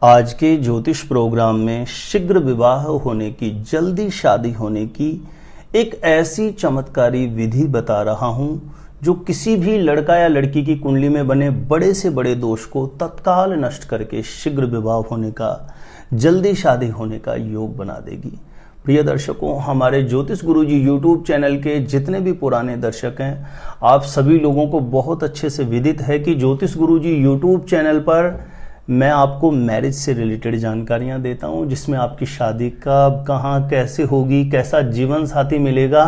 आज के ज्योतिष प्रोग्राम में शीघ्र विवाह होने की, जल्दी शादी होने की एक ऐसी चमत्कारी विधि बता रहा हूं जो किसी भी लड़का या लड़की की कुंडली में बने बड़े से बड़े दोष को तत्काल नष्ट करके शीघ्र विवाह होने का, जल्दी शादी होने का योग बना देगी। प्रिय दर्शकों, हमारे ज्योतिष गुरुजी यूट्यूब चैनल के जितने भी पुराने दर्शक हैं, आप सभी लोगों को बहुत अच्छे से विदित है कि ज्योतिष गुरुजी यूट्यूब चैनल पर मैं आपको मैरिज से रिलेटेड जानकारियां देता हूं, जिसमें आपकी शादी कब, कहां, कैसे होगी, कैसा जीवन साथी मिलेगा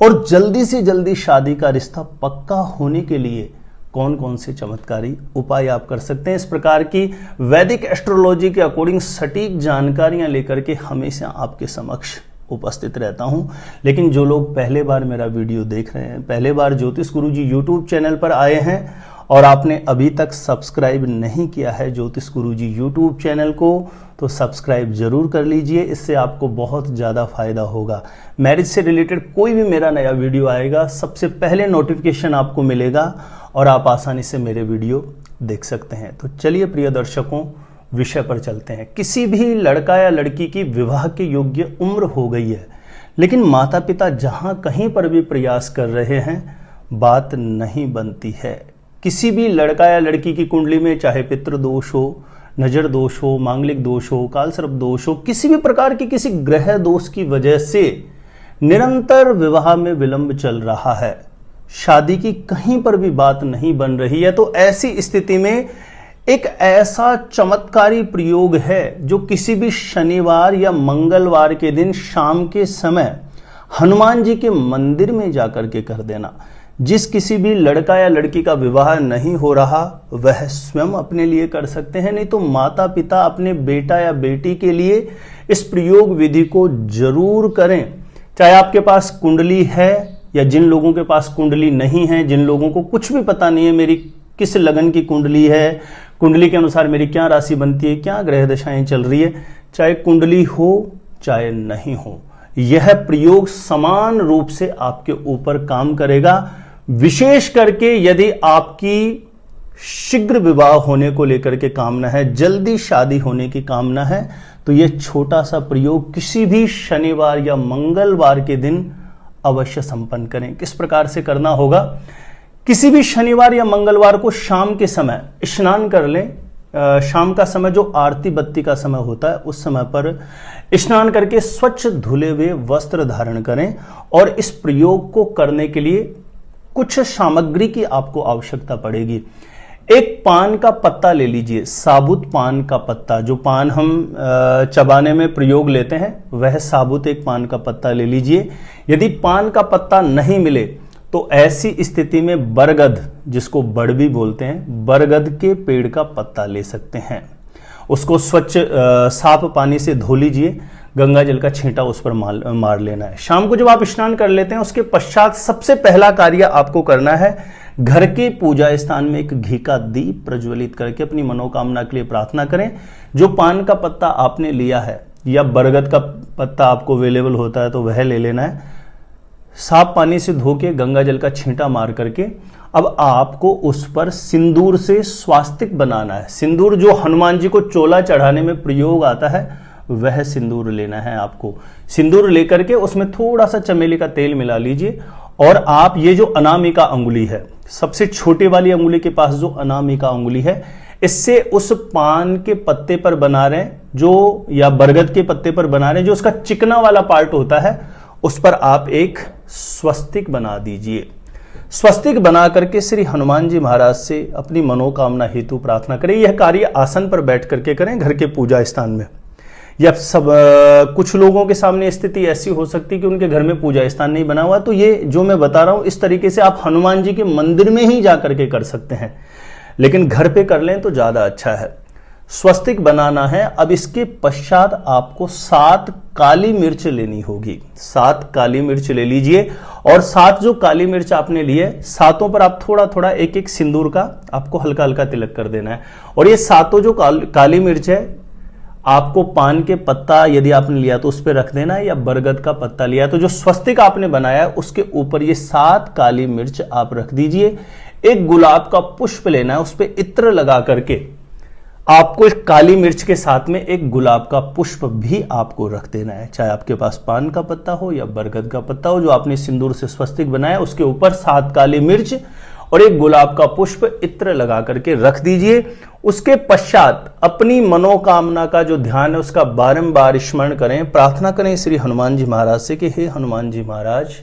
और जल्दी से जल्दी शादी का रिश्ता पक्का होने के लिए कौन कौन से चमत्कारी उपाय आप कर सकते हैं। इस प्रकार की वैदिक एस्ट्रोलॉजी के अकॉर्डिंग सटीक जानकारियां लेकर के हमेशा आपके समक्ष उपस्थित रहता हूं। लेकिन जो लोग पहले बार मेरा वीडियो देख रहे हैं, पहले बार ज्योतिष गुरुजी यूट्यूब चैनल पर आए हैं और आपने अभी तक सब्सक्राइब नहीं किया है ज्योतिष गुरुजी यूट्यूब चैनल को, तो सब्सक्राइब जरूर कर लीजिए। इससे आपको बहुत ज़्यादा फायदा होगा। मैरिज से रिलेटेड कोई भी मेरा नया वीडियो आएगा, सबसे पहले नोटिफिकेशन आपको मिलेगा और आप आसानी से मेरे वीडियो देख सकते हैं। तो चलिए प्रिय दर्शकों, विषय पर चलते हैं। किसी भी लड़का या लड़की की विवाह के योग्य उम्र हो गई है, लेकिन माता पिता जहां कहीं पर भी प्रयास कर रहे हैं, बात नहीं बनती है। किसी भी लड़का या लड़की की कुंडली में चाहे पितृ दोष हो, नजर दोष हो, मांगलिक दोष हो, कालसर्प दोष हो, किसी भी प्रकार की किसी ग्रह दोष की वजह से निरंतर विवाह में विलंब चल रहा है, शादी की कहीं पर भी बात नहीं बन रही है, तो ऐसी स्थिति में एक ऐसा चमत्कारी प्रयोग है जो किसी भी शनिवार या मंगलवार के दिन शाम के समय हनुमान जी के मंदिर में जाकर के कर देना। जिस किसी भी लड़का या लड़की का विवाह नहीं हो रहा, वह स्वयं अपने लिए कर सकते हैं, नहीं तो माता पिता अपने बेटा या बेटी के लिए इस प्रयोग विधि को जरूर करें। चाहे आपके पास कुंडली है या जिन लोगों के पास कुंडली नहीं है, जिन लोगों को कुछ भी पता नहीं है मेरी किस लगन की कुंडली है, कुंडली के अनुसार मेरी क्या राशि बनती है, क्या ग्रह दशाएं चल रही है, चाहे कुंडली हो चाहे नहीं हो, यह प्रयोग समान रूप से आपके ऊपर काम करेगा। विशेष करके यदि आपकी शीघ्र विवाह होने को लेकर के कामना है, जल्दी शादी होने की कामना है, तो यह छोटा सा प्रयोग किसी भी शनिवार या मंगलवार के दिन अवश्य संपन्न करें। किस प्रकार से करना होगा? किसी भी शनिवार या मंगलवार को शाम के समय स्नान कर लें। शाम का समय जो आरती बत्ती का समय होता है, उस समय पर स्नान करके स्वच्छ धुले हुए वस्त्र धारण करें और इस प्रयोग को करने के लिए कुछ सामग्री की आपको आवश्यकता पड़ेगी। एक पान का पत्ता ले लीजिए, साबुत पान का पत्ता, जो पान हम चबाने में प्रयोग लेते हैं, वह साबुत एक पान का पत्ता ले लीजिए। यदि पान का पत्ता नहीं मिले तो ऐसी स्थिति में बरगद, जिसको बड़ भी बोलते हैं, बरगद के पेड़ का पत्ता ले सकते हैं। उसको स्वच्छ साफ पानी से धो लीजिए, गंगा जल का छींटा उस पर मार लेना है। शाम को जब आप स्नान कर लेते हैं, उसके पश्चात सबसे पहला कार्य आपको करना है, घर के पूजा स्थान में एक घी का दीप प्रज्वलित करके अपनी मनोकामना के लिए प्रार्थना करें। जो पान का पत्ता आपने लिया है या बरगद का पत्ता आपको अवेलेबल होता है तो वह ले लेना है। साफ पानी से धो के गंगा जल का छींटा मार करके अब आपको उस पर सिंदूर से स्वास्तिक बनाना है। सिंदूर जो हनुमान जी को चोला चढ़ाने में प्रयोग आता है, वह सिंदूर लेना है आपको। सिंदूर लेकर के उसमें थोड़ा सा चमेली का तेल मिला लीजिए और आप ये जो अनामिका अंगुली है, सबसे छोटे वाली अंगुली के पास जो अनामिका अंगुली है, इससे उस पान के पत्ते पर बना रहे हैं जो, या बरगद के पत्ते पर बना रहे हैं, जो उसका चिकना वाला पार्ट होता है, उस पर आप एक स्वस्तिक बना दीजिए। स्वस्तिक बना करके श्री हनुमान जी महाराज से अपनी मनोकामना हेतु प्रार्थना करें। यह कार्य आसन पर बैठ करके करें, घर के पूजा स्थान में। या सब कुछ लोगों के सामने स्थिति ऐसी हो सकती है कि उनके घर में पूजा स्थान नहीं बना हुआ, तो ये जो मैं बता रहा हूं इस तरीके से आप हनुमान जी के मंदिर में ही जा करके कर सकते हैं, लेकिन घर पे कर लें तो ज्यादा अच्छा है। स्वस्तिक बनाना है। अब इसके पश्चात आपको 7 काली मिर्च लेनी होगी। 7 काली मिर्च ले लीजिए और 7 जो काली मिर्च आपने लिए, सातों पर आप थोड़ा थोड़ा एक एक सिंदूर का आपको हल्का हल्का तिलक कर देना है। और ये सातों जो काली मिर्च है, आपको पान के पत्ता यदि आपने लिया तो उस पर रख देना है, या बरगद का पत्ता लिया तो जो स्वस्तिक आपने बनाया है उसके ऊपर ये 7 काली मिर्च आप रख दीजिए। एक गुलाब का पुष्प लेना है, उस पर इत्र लगा करके आपको एक काली मिर्च के साथ में एक गुलाब का पुष्प भी आपको रख देना है, चाहे आपके पास पान का पत्ता हो या बरगद का पत्ता हो, जो आपने सिंदूर से स्वस्तिक बनाया उसके ऊपर 7 काली मिर्च और एक गुलाब का पुष्प इत्र लगा करके रख दीजिए। उसके पश्चात अपनी मनोकामना का जो ध्यान है उसका बारंबार स्मरण करें, प्रार्थना करें श्री हनुमान जी महाराज से कि हे हनुमान जी महाराज,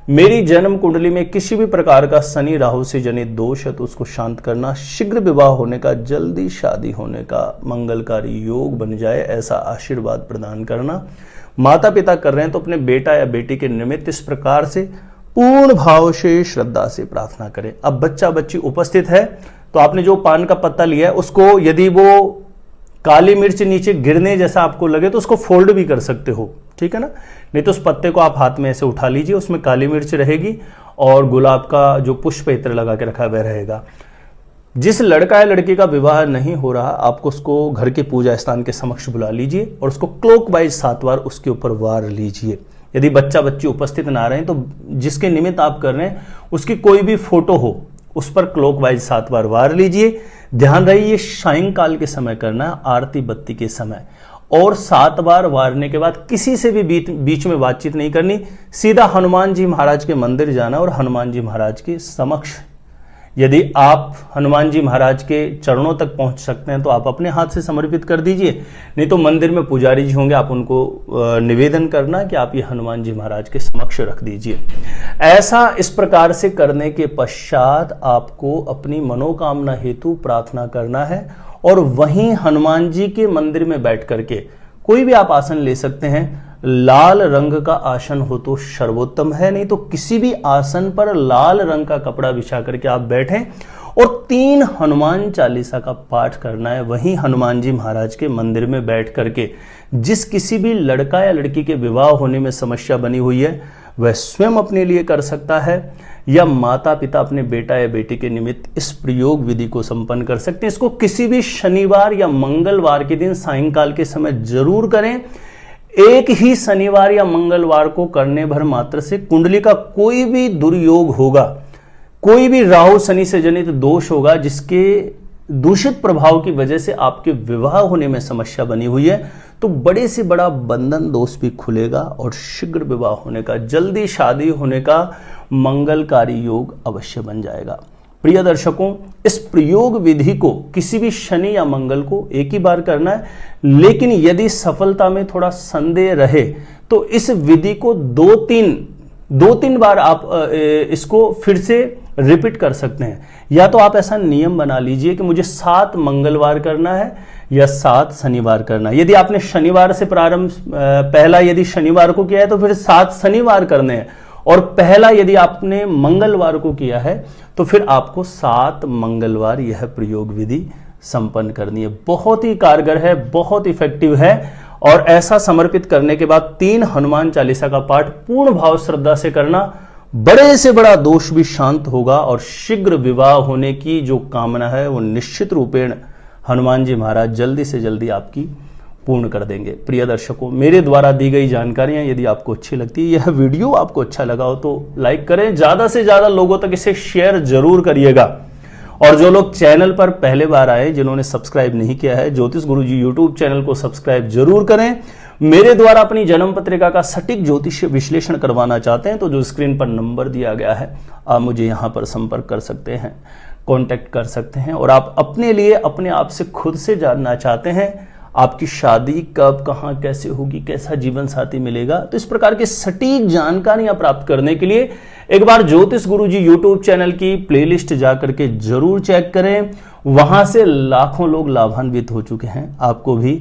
मेरी जन्म कुंडली में किसी भी प्रकार का शनि राहु से जनित दोष है तो उसको शांत करना, शीघ्र विवाह होने का, जल्दी शादी होने का मंगलकारी योग बन जाए ऐसा आशीर्वाद प्रदान करना। माता पिता कर रहे हैं तो अपने बेटा या बेटी के निमित्त इस प्रकार से पूर्ण भाव से श्रद्धा से प्रार्थना करें। अब बच्चा बच्ची उपस्थित है तो आपने जो पान का पत्ता लिया है उसको यदि वो काली मिर्च नीचे गिरने जैसा आपको लगे तो उसको फोल्ड भी कर सकते हो, ठीक है ना, नहीं तो उस पत्ते को आप हाथ में ऐसे उठा लीजिए, उसमें काली मिर्च रहेगी और गुलाब का जो पुष्प इत्र लगा के रखा वह रहेगा। जिस लड़का या लड़की का विवाह नहीं हो रहा आपको उसको घर के पूजा स्थान के समक्ष बुला लीजिए और उसको क्लॉकवाइज 7 बार उसके ऊपर वार लीजिए। यदि बच्चा बच्ची उपस्थित ना रहे तो जिसके निमित्त आप कर रहे हैं उसकी कोई भी फोटो हो उस पर क्लॉकवाइज 7 बार वार लीजिए। ध्यान रहे ये सायंकाल के समय करना है, आरती बत्ती के समय, और 7 बार वारने के बाद किसी से भी बीच में बातचीत नहीं करनी, सीधा हनुमान जी महाराज के मंदिर जाना और हनुमान जी महाराज के समक्ष, यदि आप हनुमान जी महाराज के चरणों तक पहुंच सकते हैं तो आप अपने हाथ से समर्पित कर दीजिए, नहीं तो मंदिर में पुजारी जी होंगे, आप उनको निवेदन करना कि आप ये हनुमान जी महाराज के समक्ष रख दीजिए। ऐसा इस प्रकार से करने के पश्चात आपको अपनी मनोकामना हेतु प्रार्थना करना है और वहीं हनुमान जी के मंदिर में बैठ करके कोई भी आप आसन ले सकते हैं। लाल रंग का आसन हो तो सर्वोत्तम है, नहीं तो किसी भी आसन पर लाल रंग का कपड़ा बिछा करके आप बैठें और 3 हनुमान चालीसा का पाठ करना है वहीं हनुमान जी महाराज के मंदिर में बैठ करके। जिस किसी भी लड़का या लड़की के विवाह होने में समस्या बनी हुई है वह स्वयं अपने लिए कर सकता है या माता पिता अपने बेटा या बेटी के निमित्त इस प्रयोग विधि को संपन्न कर सकते हैं। इसको किसी भी शनिवार या मंगलवार के दिन सायंकाल के समय जरूर करें। एक ही शनिवार या मंगलवार को करने भर मात्र से कुंडली का कोई भी दुर्योग होगा, कोई भी राहु शनि से जनित दोष होगा जिसके दूषित प्रभाव की वजह से आपके विवाह होने में समस्या बनी हुई है, तो बड़े से बड़ा बंधन दोष भी खुलेगा और शीघ्र विवाह होने का, जल्दी शादी होने का मंगलकारी योग अवश्य बन जाएगा। प्रिय दर्शकों, इस प्रयोग विधि को किसी भी शनि या मंगल को एक ही बार करना है, लेकिन यदि सफलता में थोड़ा संदेह रहे तो इस विधि को 2-3 बार आप इसको फिर से रिपीट कर सकते हैं। या तो आप ऐसा नियम बना लीजिए कि मुझे 7 मंगलवार करना है या 7 शनिवार करना है। यदि आपने शनिवार से प्रारंभ, पहला यदि शनिवार को किया है तो फिर 7 शनिवार करने हैं, और पहला यदि आपने मंगलवार को किया है तो फिर आपको 7 मंगलवार यह प्रयोग विधि संपन्न करनी है। बहुत ही कारगर है, बहुत इफेक्टिव है, और ऐसा समर्पित करने के बाद 3 हनुमान चालीसा का पाठ पूर्ण भाव श्रद्धा से करना, बड़े से बड़ा दोष भी शांत होगा और शीघ्र विवाह होने की जो कामना है वो निश्चित रूपेण हनुमान जी महाराज जल्दी से जल्दी आपकी पूर्ण कर देंगे। प्रिय दर्शकों, मेरे द्वारा दी गई जानकारियां यदि आपको अच्छी लगती है, यह वीडियो आपको अच्छा लगा हो तो लाइक करें, ज्यादा से ज्यादा लोगों तक इसे शेयर जरूर करिएगा। और जो लोग चैनल पर पहले बार आए, जिन्होंने सब्सक्राइब नहीं किया है, ज्योतिष गुरुजी यूट्यूब चैनल को सब्सक्राइब जरूर करें। मेरे द्वारा अपनी जन्म पत्रिका का सटीक ज्योतिष विश्लेषण करवाना चाहते हैं तो जो स्क्रीन पर नंबर दिया गया है आप मुझे यहां पर संपर्क कर सकते हैं, कांटेक्ट कर सकते हैं। और आप अपने लिए अपने आप से खुद से जानना चाहते हैं आपकी शादी कब, कहां, कैसे होगी, कैसा जीवन साथी मिलेगा, तो इस प्रकार की सटीक जानकारियां प्राप्त करने के लिए एक बार ज्योतिष गुरुजी यूट्यूब चैनल की प्लेलिस्ट जाकर के जरूर चेक करें। वहां से लाखों लोग लाभान्वित हो चुके हैं, आपको भी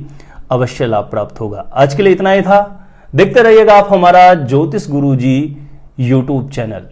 अवश्य लाभ प्राप्त होगा। आज के लिए इतना ही था। देखते रहिएगा आप हमारा ज्योतिष गुरुजी यूट्यूब चैनल।